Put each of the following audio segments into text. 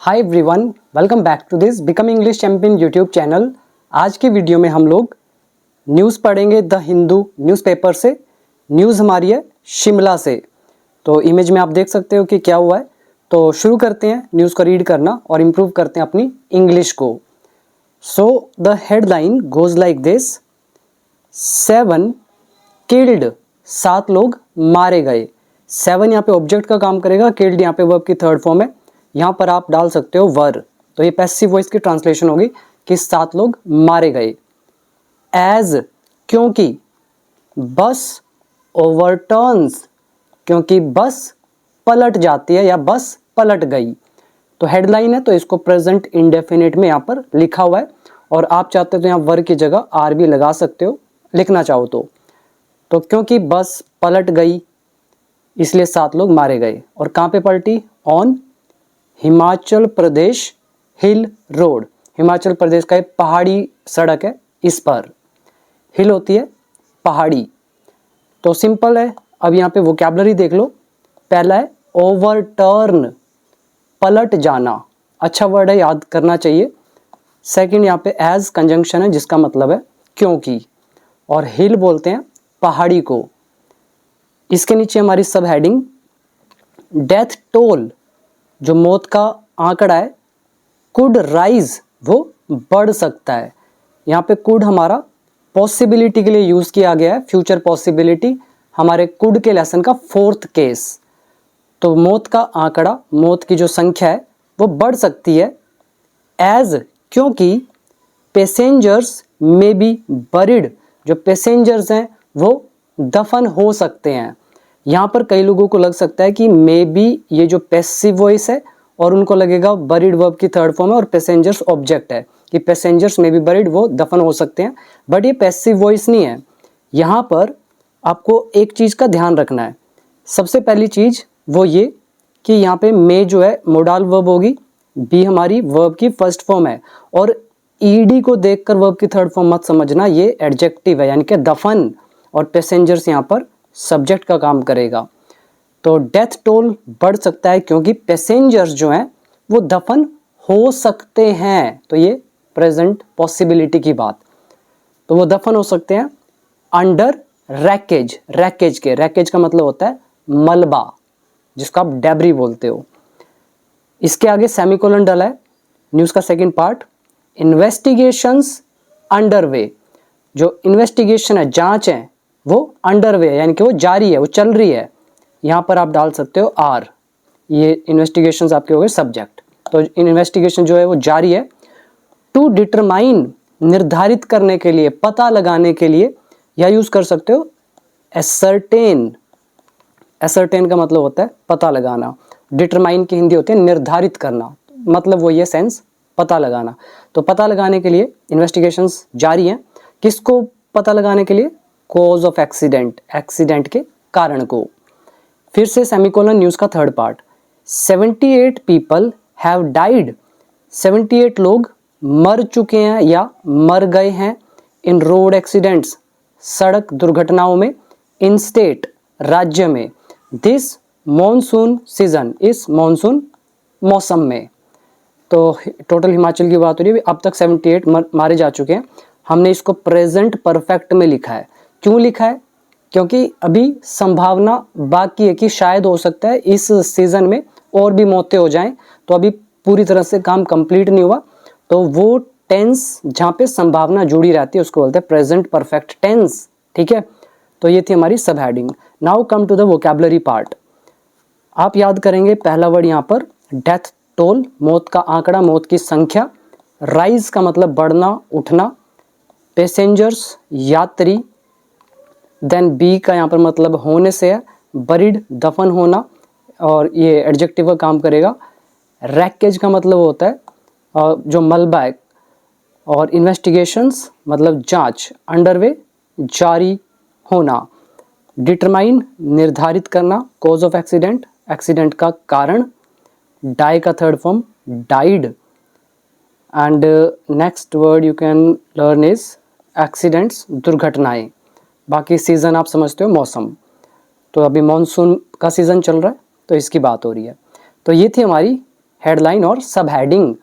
Hi everyone, welcome back to this become English champion YouTube channel. आज की video में हम लोग न्यूज़ पढ़ेंगे द हिंदू न्यूज़पेपर से। न्यूज़ हमारी है शिमला से। तो इमेज में आप देख सकते हो कि क्या हुआ है। तो शुरू करते हैं न्यूज़ को रीड करना और इम्प्रूव करते हैं अपनी इंग्लिश को। So the headline goes like this, 7 killed, 7 लोग मारे गए। 7 यहाँ पे ऑब्जेक्ट का काम करेगा, किल्ड यहाँ पे वर्ब की थर्ड फॉर्म है। यहाँ पर आप डाल सकते हो वर, तो ये पैसिव वॉइस की ट्रांसलेशन होगी कि 7 लोग मारे गए। एज, क्योंकि, बस ओवरटर्न्स, क्योंकि बस पलट जाती है या बस पलट गई। तो हेडलाइन है तो इसको प्रेजेंट इंडेफिनिट में यहाँ पर लिखा हुआ है, और आप चाहते हो तो यहाँ वर की जगह आर भी लगा सकते हो, लिखना चाहो तो क्योंकि बस पलट गई इसलिए 7 लोग मारे गए। और कहाँ पे पलटी? On Himachal Pradesh hill road. Himachal Pradesh का एक पहाड़ी सड़क है, इस पर हिल होती है पहाड़ी। तो सिंपल है। अब यहाँ पे वोकैबुलरी देख लो। पहला है ओवरटर्न, पलट जाना, अच्छा वर्ड है, याद करना चाहिए। सेकंड यहाँ पे एज कंजंक्शन है जिसका मतलब है क्योंकि, और हिल बोलते हैं पहाड़ी को। इसके नीचे हमारी सब हेडिंग डेथ टोल, जो मौत का आंकड़ा है, कुड राइज, वो बढ़ सकता है। यहाँ पे कुड हमारा पॉसिबिलिटी के लिए यूज किया गया है, फ्यूचर पॉसिबिलिटी, हमारे कुड के लेसन का 4th केस। तो मौत का आंकड़ा, मौत की जो संख्या है वो बढ़ सकती है। एज, क्योंकि पैसेंजर्स में बी बरिड, जो पैसेंजर्स हैं वो दफन हो सकते हैं। यहाँ पर कई लोगों को लग सकता है कि मे बी ये जो पैसिव वॉइस है, और उनको लगेगा बरीड वर्ब की थर्ड फॉर्म है और पैसेंजर्स ऑब्जेक्ट है, कि पैसेंजर्स में बी बरीड, वो दफन हो सकते हैं। बट ये पैसिव वॉइस नहीं है। यहाँ पर आपको एक चीज़ का ध्यान रखना है। सबसे पहली चीज़ वो ये कि यहाँ पे मे जो है मोडाल वर्ब होगी, बी हमारी वर्ब की फर्स्ट फॉर्म है, और ईडी को देखकर वर्ब की थर्ड फॉर्म मत समझना, ये एडजेक्टिव है, यानी कि दफन, और पैसेंजर्स यहाँ पर सब्जेक्ट का काम करेगा। तो डेथ टोल बढ़ सकता है क्योंकि पैसेंजर्स जो हैं वो दफन हो सकते हैं। तो ये प्रेजेंट पॉसिबिलिटी की बात, तो वो दफन हो सकते हैं अंडर रैकेज। रैकेज का मतलब होता है मलबा, जिसको आप डेब्री बोलते हो। इसके आगे सेमीकोलन डाला है। न्यूज़ का सेकंड पार्ट, इन्वेस्टिगेशंस अंडरवे, जो इन्वेस्टिगेशन है, जांच है, वो अंडरवे है, यानी कि वो जारी है, वो चल रही है। यहाँ पर आप डाल सकते हो आर, ये इन्वेस्टिगेशंस आपके हो गए सब्जेक्ट। तो इन्वेस्टिगेशन जो है वो जारी है। टू डिटरमाइन, निर्धारित करने के लिए, पता लगाने के लिए, या यूज कर सकते हो एसर्टेन। एसर्टेन का मतलब होता है पता लगाना। डिटरमाइन की हिंदी होती है निर्धारित करना, मतलब वो ये सेंस पता लगाना। तो पता लगाने के लिए इन्वेस्टिगेशंस जारी हैं। किसको पता लगाने के लिए? कॉज ऑफ एक्सीडेंट, एक्सीडेंट के कारण को। फिर से सेमीकोलन, न्यूज़ का third part, 78 people have died, 78 लोग मर चुके हैं या मर गए हैं इन रोड एक्सीडेंट्स, सड़क दुर्घटनाओं में, इन स्टेट, राज्य में, दिस मॉनसून सीजन, इस मॉनसून मौसम में। तो टोटल हिमाचल की बात हो रही है, अब तक 78 मारे जा चुके हैं। हमने इसको प्रेजेंट परफेक्ट में लिखा है। क्यों लिखा है? क्योंकि अभी संभावना बाकी है कि शायद हो सकता है इस सीजन में और भी मौतें हो जाएं, तो अभी पूरी तरह से काम कंप्लीट नहीं हुआ। तो वो टेंस जहाँ पे संभावना जुड़ी रहती है उसको बोलते हैं प्रेजेंट परफेक्ट टेंस। ठीक है, तो ये थी हमारी सब heading. Now come to the vocabulary part. आप याद करेंगे पहला वर्ड यहाँ पर डेथ टोल, मौत का आंकड़ा, मौत की संख्या। राइज का मतलब बढ़ना, उठना। पैसेंजर्स, यात्री। देन बी का यहाँ पर मतलब होने से है, बरीड, दफन होना, और ये एडजेक्टिव का काम करेगा। रैकेज का मतलब होता है जो मलबा है, और इन्वेस्टिगेशंस मतलब जांच, अंडरवे, जारी होना। डिटरमाइन, निर्धारित करना, कॉज ऑफ एक्सीडेंट, एक्सीडेंट का कारण। डाई का third form died. And next word you can learn is accidents, दुर्घटनाएं। बाकी सीज़न आप समझते हो मौसम। तो अभी मॉनसून का सीज़न चल रहा है तो इसकी बात हो रही है। तो ये थी हमारी हेडलाइन और सब हेडिंग।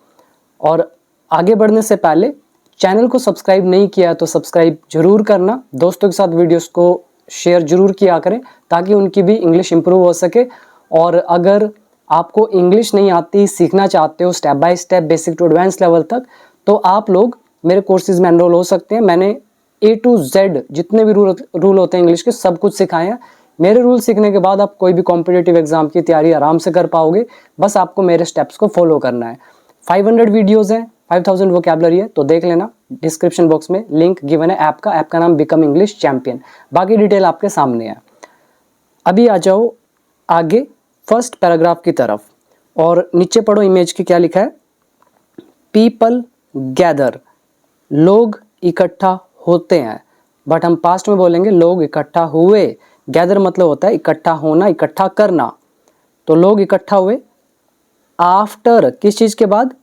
और आगे बढ़ने से पहले चैनल को सब्सक्राइब नहीं किया तो सब्सक्राइब जरूर करना, दोस्तों के साथ वीडियोस को शेयर जरूर किया करें ताकि उनकी भी इंग्लिश इंप्रूव हो सके। और अगर आपको इंग्लिश नहीं आती, सीखना चाहते हो step by step basic to advance level तक, तो आप लोग मेरे कोर्सेज में एनरोल हो सकते हैं। मैंने A to Z जितने भी रूल होते हैं इंग्लिश के सब कुछ सिखाए हैं। मेरे रूल सीखने के बाद आप कोई भी कॉम्पिटिटिव एग्जाम की तैयारी आराम से कर पाओगे, बस आपको मेरे स्टेप्स को फॉलो करना है। 500 वीडियोज़ हैं, 5000 वोकैबुलरी है, तो देख लेना, डिस्क्रिप्शन बॉक्स में लिंक गिवन है ऐप का नाम बिकम इंग्लिश चैंपियन, बाकी डिटेल आपके सामने है। अभी आ जाओ आगे फर्स्ट पैराग्राफ की तरफ और नीचे पढ़ो इमेज की क्या लिखा है। पीपल गैदर, लोग इकट्ठा होते हैं, बट हम पास्ट में बोलेंगे लोग इकट्ठा हुए। गैदर मतलब होता है इकट्ठा होना, इकट्ठा करना। तो लोग इकट्ठा हुए आफ्टर, किस चीज के बाद,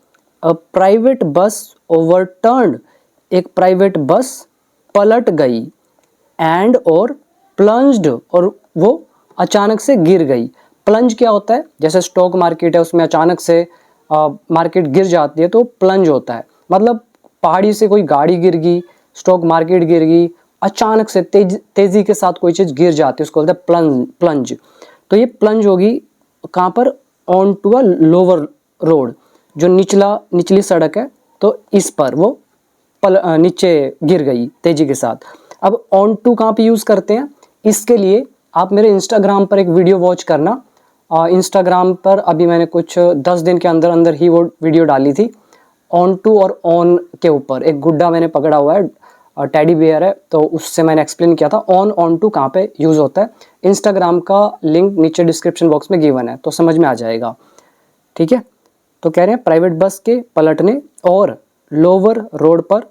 अ प्राइवेट बस ओवरटर्न्ड, एक प्राइवेट बस पलट गई, एंड और प्लंज्ड, और वो अचानक से गिर गई। प्लंज क्या होता है, जैसे स्टॉक मार्केट है उसमें अचानक से मार्केट गिर जाती है तो प्लंज होता है, मतलब पहाड़ी से कोई गाड़ी गिर गई, स्टॉक मार्केट गिर गई, अचानक से तेजी के साथ कोई चीज गिर जाती है, उसको बोलते हैं प्लंज। तो ये प्लंज होगी कहाँ पर, on to a lower road, जो निचली सड़क है, तो इस पर वो नीचे गिर गई तेजी के साथ। अब ऑन टू कहाँ पे यूज करते हैं, इसके लिए आप मेरे इंस्टाग्राम पर एक वीडियो वॉच करना। इंस्टाग्राम पर अभी मैंने कुछ 10 दिन के अंदर अंदर ही वो वीडियो डाली थी। ऑन टू और ऑन के ऊपर एक गुड्डा मैंने पकड़ा हुआ है, टेडी बियर है, तो उससे मैंने एक्सप्लेन किया था ऑन टू कहाँ पे यूज होता है। इंस्टाग्राम का लिंक नीचे डिस्क्रिप्शन बॉक्स में गिवन है, तो समझ में आ जाएगा, ठीक है। तो कह रहे हैं प्राइवेट बस के पलटने और लोअर रोड पर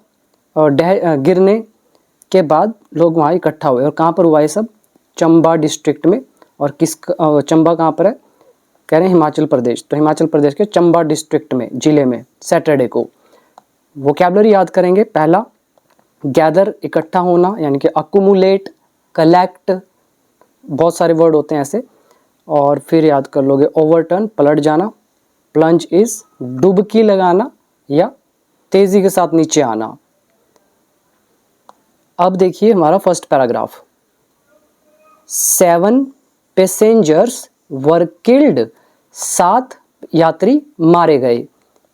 गिरने के बाद लोग वहाँ इकट्ठा हुए। और कहाँ पर हुआ ये सब, चंबा डिस्ट्रिक्ट में। और चंबा कहाँ पर है, कह रहे हैं हिमाचल प्रदेश, तो हिमाचल प्रदेश के चंबा डिस्ट्रिक्ट में, जिले में, सैटरडे को। वोकैबुलरी याद करेंगे, पहला गैदर इकट्ठा होना, यानी कि अकुमुलेट, कलेक्ट, बहुत सारे वर्ड होते हैं ऐसे। और फिर याद कर लोगे ओवरटर्न, पलट जाना, प्लंज इज डुबकी लगाना या तेजी के साथ नीचे आना। अब देखिए हमारा first paragraph. 7 passengers were killed, 7 यात्री मारे गए।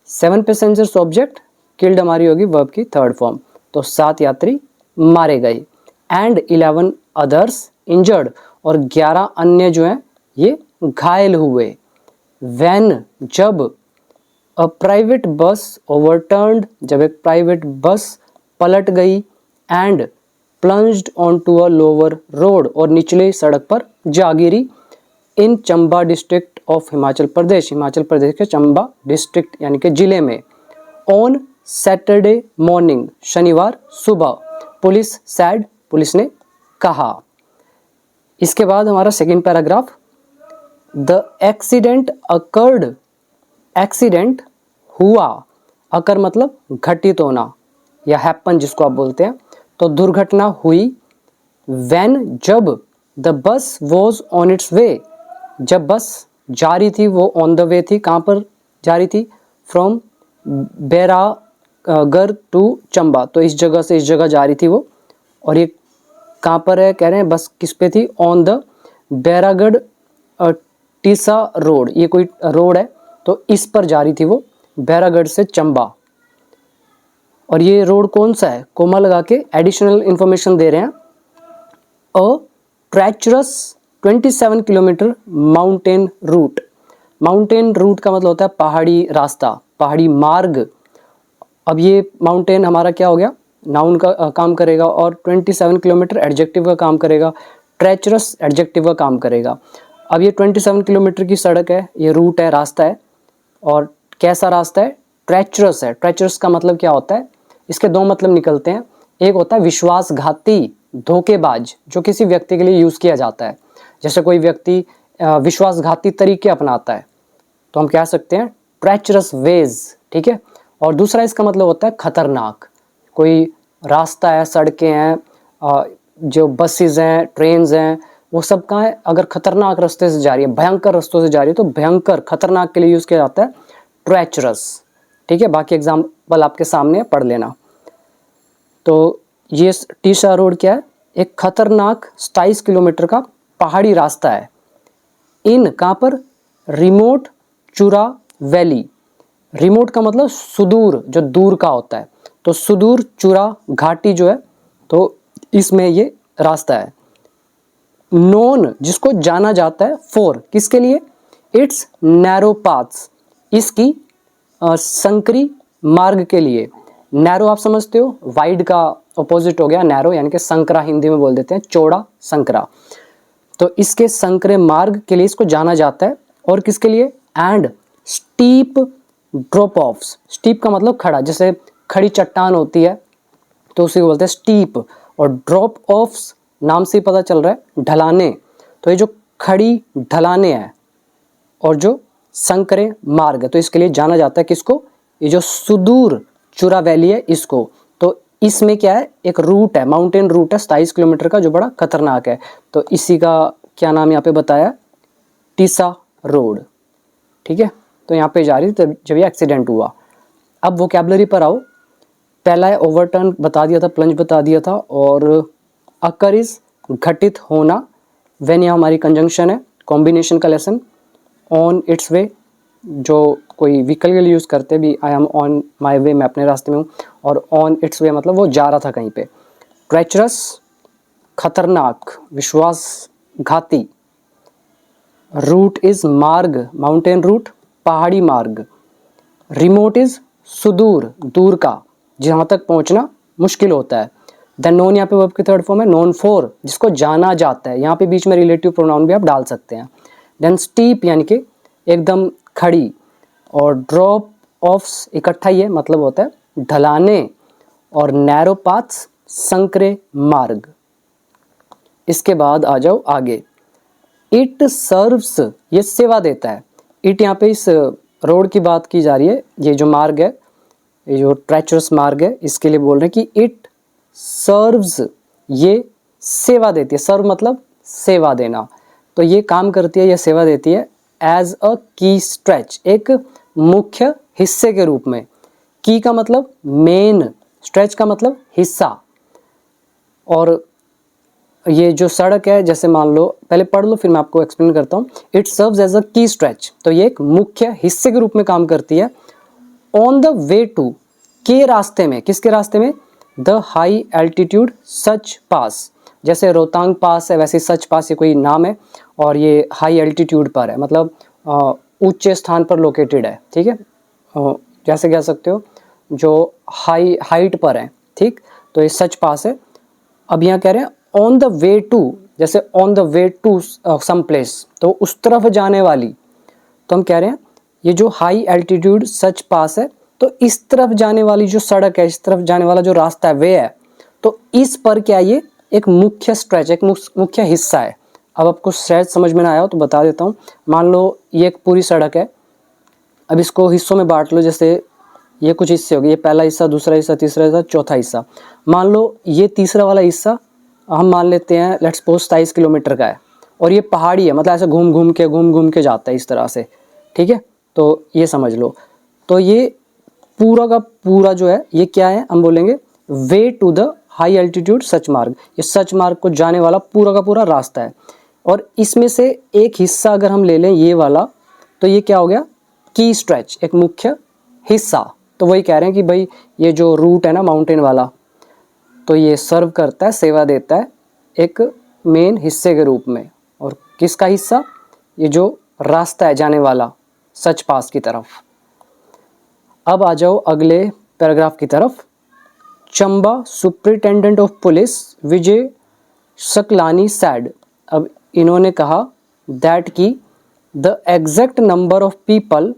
7 पैसेंजर्स ऑब्जेक्ट, किल्ड हमारी होगी वर्ब की थर्ड फॉर्म, तो 7 यात्री मारे गए। एंड 11 अदर्स इंजर्ड, और 11 अन्य जो हैं ये घायल हुए। व्हेन, जब, अ प्राइवेट बस ओवरटर्न्ड, जब एक प्राइवेट बस पलट गई, and plunged on to a lower road, और निचले सड़क पर जा गिरी, in Chamba district of Himachal Pradesh, Himachal Pradesh के चंबा डिस्ट्रिक्ट यानी कि जिले में। ऑन सैटरडे मॉर्निंग, शनिवार सुबह, पुलिस सैड, पुलिस ने कहा। इसके बाद हमारा second paragraph. The accident occurred, accident हुआ, अकर मतलब घटित होना या हैपन जिसको आप बोलते हैं, तो दुर्घटना हुई। व्हेन, जब, the bus was on it's वे, जब बस जा रही थी, वो ऑन द वे थी, कहाँ पर जा रही थी, फ्रॉम बैरागर टू चंबा, तो इस जगह से इस जगह जा रही थी वो। और ये कहाँ पर है, कह रहे हैं बस किस पे थी, on the Bairagarh Tessa road, ये कोई रोड है, तो इस पर जा रही थी वो, बैरागढ़ से चंबा। और ये रोड कौन सा है, कोमा लगा के एडिशनल इंफॉर्मेशन दे रहे हैं। A treacherous 27 kilometre mountain route, mountain route का मतलब होता है पहाड़ी रास्ता, पहाड़ी मार्ग। अब ये माउंटेन हमारा क्या हो गया, नाउन का काम करेगा, और 27 किलोमीटर एडजेक्टिव का काम करेगा, ट्रेचरस एडजेक्टिव का काम करेगा। अब ये 27 किलोमीटर की सड़क है, ये रूट है, रास्ता है, और कैसा रास्ता है, ट्रेचरस है। ट्रेचरस का मतलब क्या होता है, इसके दो मतलब निकलते हैं। एक होता है विश्वासघाती, धोखेबाज, जो किसी व्यक्ति के लिए यूज किया जाता है। जैसे कोई व्यक्ति विश्वासघाती तरीके अपनाता है तो हम कह सकते हैं ट्रेचरस वेज, ठीक है। और दूसरा इसका मतलब होता है खतरनाक, कोई रास्ता है, सड़कें हैं, जो बसेस हैं, ट्रेन्स हैं, वो सब कहाँ है, अगर खतरनाक रास्ते से जा रही है, भयंकर रास्तों से जा रही है, तो भयंकर खतरनाक के लिए यूज किया जाता है ट्रेचरस। ठीक है, बाकी एग्जाम्पल आपके सामने पढ़ लेना। तो ये टीसा रोड क्या है? एक खतरनाक 27 किलोमीटर का पहाड़ी रास्ता है। इन कहाँ पर? रिमोट चुरा वैली। रिमोट का मतलब सुदूर, जो दूर का होता है, तो सुदूर चुरा घाटी जो है, तो इसमें ये रास्ता है। नोन, जिसको जाना जाता है, फॉर, किसके लिए? इट्स नैरो पाथ्स, इसकी संकरी मार्ग के लिए। नैरो आप समझते हो, वाइड का ऑपोजिट हो गया नैरो, यानी कि संकरा, हिंदी में बोल देते हैं चौड़ा, संकरा। तो इसके संकरे मार्ग के लिए इसको जाना जाता है। और किसके लिए? And steep drop offs. Steep का मतलब खड़ा, जैसे खड़ी चट्टान होती है तो उसी को बोलते हैं स्टीप। और ड्रॉप ऑफ्स नाम से ही पता चल रहा है ढलाने। तो ये जो खड़ी ढलाने हैं और जो संकरे मार्ग है, तो इसके लिए जाना जाता है किसको? ये जो सुदूर चुरा वैली है इसको। तो इसमें क्या है? एक रूट है, माउंटेन रूट है 27 किलोमीटर का, जो बड़ा खतरनाक है। तो इसी का क्या नाम यहाँ पे बताया? Tessa road. ठीक है, तो यहाँ पे जा रही थी जब ये एक्सीडेंट हुआ। अब वोकैबुलरी पर आओ। पहला है ओवरटर्न बता दिया था, प्लंज बता दिया था, और अकर इज घटित होना। व्हेन यहाँ हमारी कंजंक्शन है, कॉम्बिनेशन का लेसन। ऑन इट्स वे, जो कोई व्हीकल के लिए यूज़ करते भी, आई एम ऑन माई वे, मैं अपने रास्ते में हूँ। और ऑन इट्स वे मतलब वो जा रहा था कहीं पे। ट्रेचरस, खतरनाक, विश्वासघाती। रूट इज मार्ग, माउंटेन रूट, पहाड़ी मार्ग। रिमोट इज सुदूर, दूर का, जहाँ तक पहुँचना मुश्किल होता है। देन नोन यहाँ पे वर्ब की थर्ड फॉर्म है, नोन फॉर, जिसको जाना जाता है। यहाँ पे बीच में रिलेटिव प्रोनाउन भी आप डाल सकते हैं। देन स्टीप यानी कि एकदम खड़ी, और ड्रॉप ऑफ्स इकट्ठा ही है, मतलब होता है ढलाने। और नैरो पाथ्स, संकरे मार्ग। इसके बाद आ जाओ आगे। इट सर्व्स, ये सेवा देता है। इट यहाँ पे इस रोड की बात की जा रही है। ये जो मार्ग है, ये जो ट्रेचरस मार्ग है, इसके लिए बोल रहे हैं कि इट सर्व्स, ये सेवा देती है। सर्व मतलब सेवा देना, तो ये काम करती है, ये सेवा देती है एज अ की स्ट्रेच, एक मुख्य हिस्से के रूप में। की का मतलब मेन, स्ट्रेच का मतलब हिस्सा। और ये जो सड़क है, जैसे मान लो, पहले पढ़ लो फिर मैं आपको एक्सप्लेन करता हूँ। इट सर्व्स एज अ की स्ट्रेच, तो ये एक मुख्य हिस्से के रूप में काम करती है। ऑन द वे टू, के रास्ते में, किसके रास्ते में? द हाई एल्टीट्यूड सच पास, जैसे रोहतांग पास है वैसे सच पास ये कोई नाम है, और ये हाई एल्टीट्यूड पर है, मतलब ऊंचे स्थान पर लोकेटेड है। ठीक है, जैसे कह सकते हो जो हाइट पर है। ठीक, तो ये सच पास है। अब यहाँ कह रहे हैं ऑन द वे टू, जैसे on the way to some place, तो उस तरफ जाने वाली। तो हम कह रहे हैं ये जो हाई एल्टीट्यूड सच पास है, तो इस तरफ जाने वाली जो सड़क है, इस तरफ जाने वाला जो रास्ता है, वे है, तो इस पर क्या ये एक मुख्य स्ट्रेच, एक मुख्य हिस्सा है। अब आपको शायद समझ में ना आया हो तो बता देता हूँ। मान लो ये एक पूरी सड़क है, अब इसको हिस्सों में बांट लो। जैसे ये कुछ हिस्से हो गए, ये पहला हिस्सा, दूसरा हिस्सा, तीसरा हिस्सा, चौथा हिस्सा। मान लो ये तीसरा वाला हिस्सा हम मान लेते हैं लेट्स सपोज 27 किलोमीटर का है, और ये पहाड़ी है, मतलब ऐसे घूम घूम के जाता है इस तरह से। ठीक है, तो ये समझ लो। तो ये पूरा का पूरा जो है, ये क्या है? हम बोलेंगे way to the high altitude सच मार्ग। ये सच मार्ग को जाने वाला पूरा का पूरा रास्ता है। और इसमें से एक हिस्सा अगर हम ले लें, ये वाला, तो ये क्या हो गया? की स्ट्रेच, एक मुख्य हिस्सा। तो वही कह रहे हैं कि भाई ये जो रूट है ना माउंटेन वाला, तो ये सर्व करता है, सेवा देता है एक मेन हिस्से के रूप में। और किसका हिस्सा? ये जो रास्ता है जाने वाला सच पास की तरफ। अब आ जाओ अगले पैराग्राफ की तरफ। Chamba superintendent of police Vijay Saklani sad. अब इन्होंने कहा दैट की the exact number of people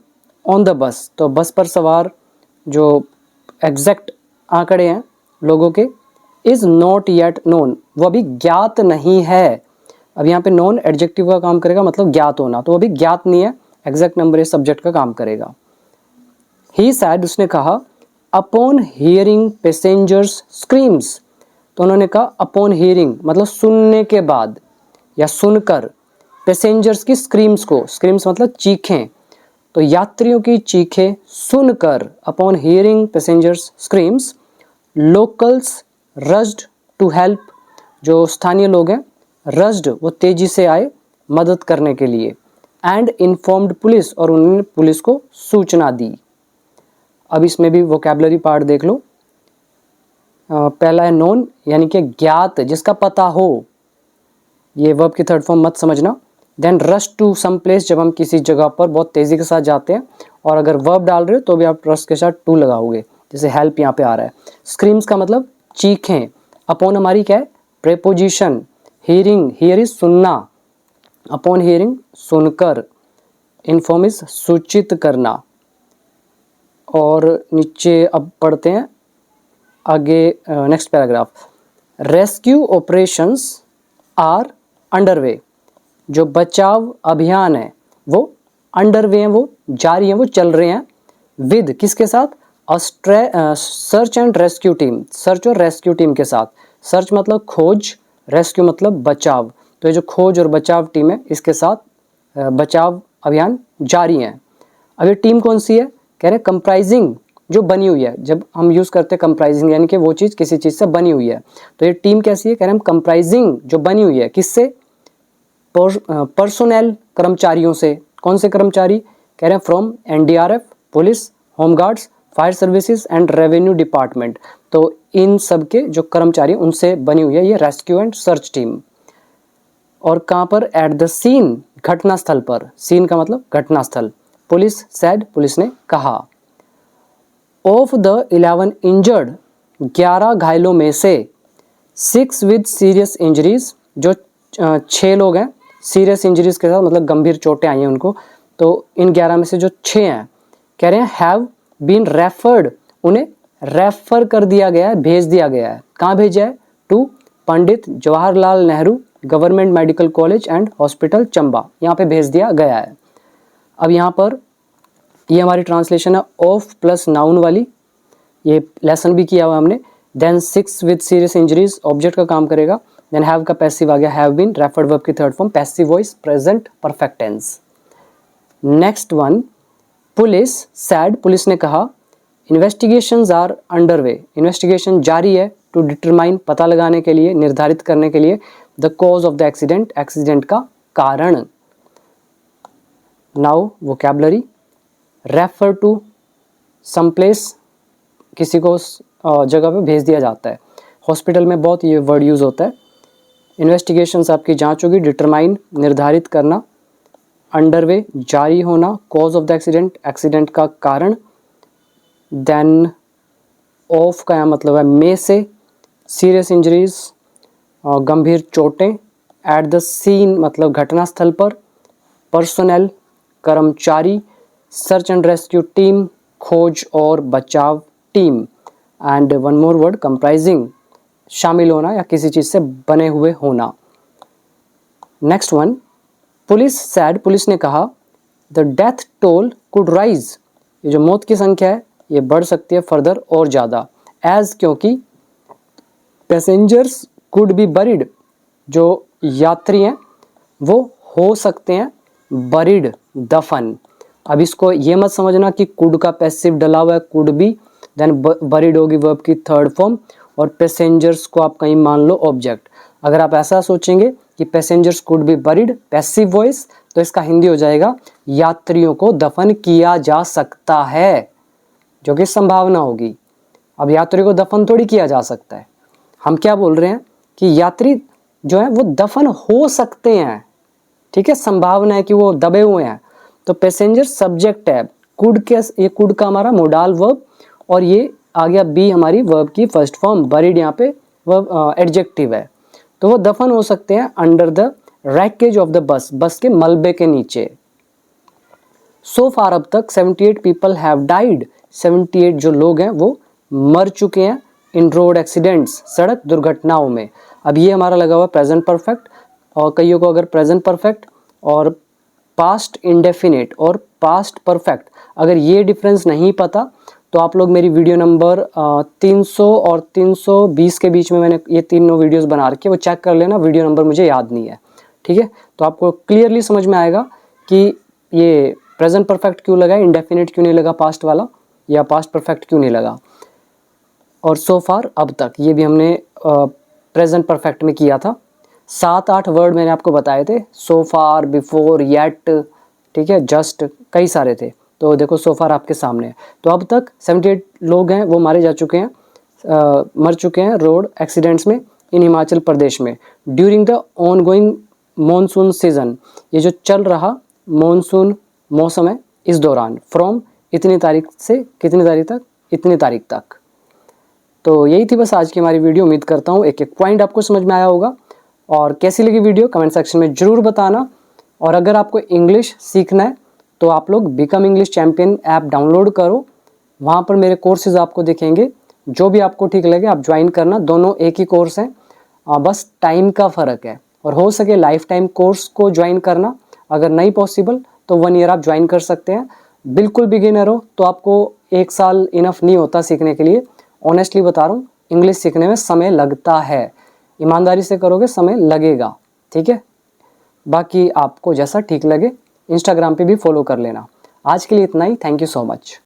on the bus, तो बस पर सवार जो एग्जैक्ट आंकड़े हैं लोगों के, इज़ नॉट येट नोन, वो अभी ज्ञात नहीं है। अब यहाँ पे नॉन एडजेक्टिव का काम करेगा, मतलब ज्ञात होना, तो अभी ज्ञात नहीं है। एग्जैक्ट नंबर ये सब्जेक्ट का काम करेगा। ही सैड, उसने कहा, अपॉन हियरिंग पैसेंजर्स स्क्रीम्स, तो उन्होंने कहा अपॉन हियरिंग मतलब सुनने के बाद या सुनकर, पैसेंजर्स की स्क्रीम्स को, स्क्रीम्स मतलब चीखें, तो यात्रियों की चीखें सुनकर, upon hearing passengers screams, locals rushed to help, जो स्थानीय लोग हैं रश्ड वो तेजी से आए मदद करने के लिए, एंड इन्फॉर्म्ड पुलिस, और उन्होंने पुलिस को सूचना दी। अब इसमें भी वोकैबुलरी पार्ट देख लो। पहला है नोन, यानी कि ज्ञात, जिसका पता हो, ये वर्ब की थर्ड फॉर्म मत समझना। Then rush to some place, जब हम किसी जगह पर बहुत तेज़ी के साथ जाते हैं, और अगर वर्ब डाल रहे हो तो भी आप रश के साथ टू लगाओगे, जैसे हेल्प यहाँ पे आ रहा है। स्क्रीम्स का मतलब चीखें। अपॉन हमारी क्या है, प्रेपोजिशन। हियरिंग, हियर इज सुनना, अपॉन हियरिंग सुनकर। इन्फॉर्म इज सूचित करना। और नीचे अब पढ़ते हैं आगे, next paragraph. Rescue operations are underway, जो बचाव अभियान है वो अंडरवे हैं, वो जारी हैं, वो चल रहे हैं। विद, किसके साथ, search and rescue team, search और रेस्क्यू टीम के साथ। सर्च मतलब खोज, रेस्क्यू मतलब बचाव। तो ये जो खोज और बचाव टीम है, इसके साथ बचाव अभियान जारी है। अब ये टीम कौन सी है, कह रहे हैं कंप्राइजिंग, जो बनी हुई है। जब हम यूज़ करते हैं कंप्राइजिंग, यानी कि वो चीज़ किसी चीज़ से बनी हुई है। तो ये टीम कैसी है, कह रहे हैं हम कंप्राइजिंग, जो बनी हुई है, किससे, पर्सोनेल, कर्मचारियों से। कौन से कर्मचारी, कह रहे हैं from NDRF, police, home guards, fire services and revenue department. तो इन सब के जो कर्मचारी उनसे बनी हुई है ये रेस्क्यू एंड सर्च टीम। और कहाँ पर, एट द सीन, घटनास्थल पर। सीन का मतलब घटनास्थल। पुलिस सेड, पुलिस ने कहा। ऑफ द 11 इंजर्ड, 11 घायलों में से 6 विद सीरियस इंजरीज, जो 6 लोग हैं सीरियस इंजरीज के साथ, मतलब गंभीर चोटें आई हैं उनको। तो इन 11 में से जो 6 हैं, कह रहे हैं हैव बीन रेफर्ड, उन्हें रेफर कर दिया गया है, भेज दिया गया है। कहाँ भेजा है, to Pandit Jawaharlal Nehru government medical college and hospital Chamba, यहाँ पे भेज दिया गया है। अब यहाँ पर ये हमारी ट्रांसलेशन है ऑफ प्लस नाउन वाली, ये लेसन भी किया हुआ हमने। Then 6 with serious injuries, object का काम करेगा। देन हैव का पैसिव आ गया, हैव बीन, रेफर्ड वर्ब की third form, passive voice, present perfect tense. Next one, police said, police ने कहा। इन्वेस्टिगेशंस आर अंडरवे, इन्वेस्टिगेशन जारी है। टू डिटरमाइन, पता लगाने के लिए, निर्धारित करने के लिए। The cause of the accident, accident का कारण। Now vocabulary, refer to some place, किसी को जगह पे भेज दिया जाता है। हॉस्पिटल में बहुत ये वर्ड यूज़ होता है। इन्वेस्टिगेशंस आपकी जांच होगी। डिटरमाइन, निर्धारित करना। अंडरवे, जारी होना। Cause of the accident, accident का कारण। देन ऑफ का मतलब है में से। सीरियस इंजरीज, गंभीर चोटें। एट द सीन मतलब घटनास्थल पर। पर्सोनेल, कर्मचारी। सर्च एंड रेस्क्यू टीम, खोज और बचाव team. And one more word, comprising, शामिल होना या किसी चीज़ से बने हुए होना। Next one, police said, police ने कहा। The death toll could rise, ये जो मौत की संख्या है ये बढ़ सकती है फर्दर और ज़्यादा। एज, क्योंकि। पैसेंजर्स कुड बी बरीड, जो यात्री हैं वो हो सकते हैं बरीड, दफन। अब इसको ये मत समझना कि कुड का पैसिव डला हुआ है, कुड बी, देन बरीड होगी वर्ब की थर्ड फॉर्म, और पैसेंजर्स को आप कहीं मान लो ऑब्जेक्ट। अगर आप ऐसा सोचेंगे कि passengers could be buried, passive voice, तो इसका हिंदी हो जाएगा यात्रियों को दफन किया जा सकता है, जो कि संभावना होगी। अब यात्री को दफन थोड़ी किया जा सकता है। हम क्या बोल रहे हैं कि यात्री जो है वो दफन हो सकते हैं, ठीक है, संभावना है कि वो दबे हुए हैं। तो पैसेंजर सब्जेक्ट है, कुड के, ये कुड का हमारा मोडाल वर्ब, और ये आ गया बी हमारी वर्ब की फर्स्ट फॉर्म, बरीड यहाँ पे वर्ब एडजेक्टिव है। तो वो दफन हो सकते हैं under the wreckage of the bus, बस के मलबे के नीचे। सो फार अब तक 78 पीपल हैव डाइड, 78 जो लोग हैं वो मर चुके हैं इन रोड एक्सीडेंट्स, सड़क दुर्घटनाओं में। अब ये हमारा लगा हुआ प्रेजेंट परफेक्ट, और कईयों को अगर प्रेजेंट परफेक्ट और पास्ट इंडेफिनिट और पास्ट परफेक्ट, अगर ये डिफरेंस नहीं पता तो आप लोग मेरी वीडियो नंबर 300 और 320 के बीच में मैंने ये तीनों वीडियोस बना रखी है, वो चेक कर लेना, वीडियो नंबर मुझे याद नहीं है, ठीक है। तो आपको क्लियरली समझ में आएगा कि ये प्रेजेंट परफेक्ट क्यों लगा, इंडेफिनिट क्यों नहीं लगा पास्ट वाला, या पास्ट परफेक्ट क्यों नहीं लगा। और सो फार अब तक, ये भी हमने प्रेजेंट परफेक्ट में किया था। 7-8 वर्ड मैंने आपको बताए थे, सो फार, बिफोर, येट, ठीक है, जस्ट, कई सारे थे। तो देखो सो फार आपके सामने है। तो अब तक 78 लोग हैं वो मारे जा चुके हैं, मर चुके हैं रोड एक्सीडेंट्स में इन हिमाचल प्रदेश में during the on going monsoon season. ये जो चल रहा मानसून मौसम है इस दौरान, फ्रॉम इतनी तारीख से कितनी तारीख तक, इतनी तारीख तक। तो यही थी बस आज की हमारी वीडियो। उम्मीद करता हूँ एक एक पॉइंट आपको समझ में आया होगा। और कैसी लगी वीडियो कमेंट सेक्शन में ज़रूर बताना। और अगर आपको इंग्लिश सीखना है तो आप लोग become English champion app download करो, वहाँ पर मेरे कोर्सेज आपको दिखेंगे। जो भी आपको ठीक लगे आप ज्वाइन करना, दोनों एक ही कोर्स हैं, बस टाइम का फ़र्क है। और हो सके लाइफ टाइम कोर्स को ज्वाइन करना, अगर नहीं पॉसिबल तो 1 ईयर आप ज्वाइन कर सकते हैं। बिल्कुल बिगिनर हो तो आपको 1 साल इनफ नहीं होता सीखने के लिए। ऑनेस्टली बता रहा हूँ, इंग्लिश सीखने में समय लगता है, ईमानदारी से करोगे समय लगेगा, ठीक है। बाकी आपको जैसा ठीक लगे इंस्टाग्राम पे भी फॉलो कर लेना। आज के लिए इतना ही, थैंक यू सो मच।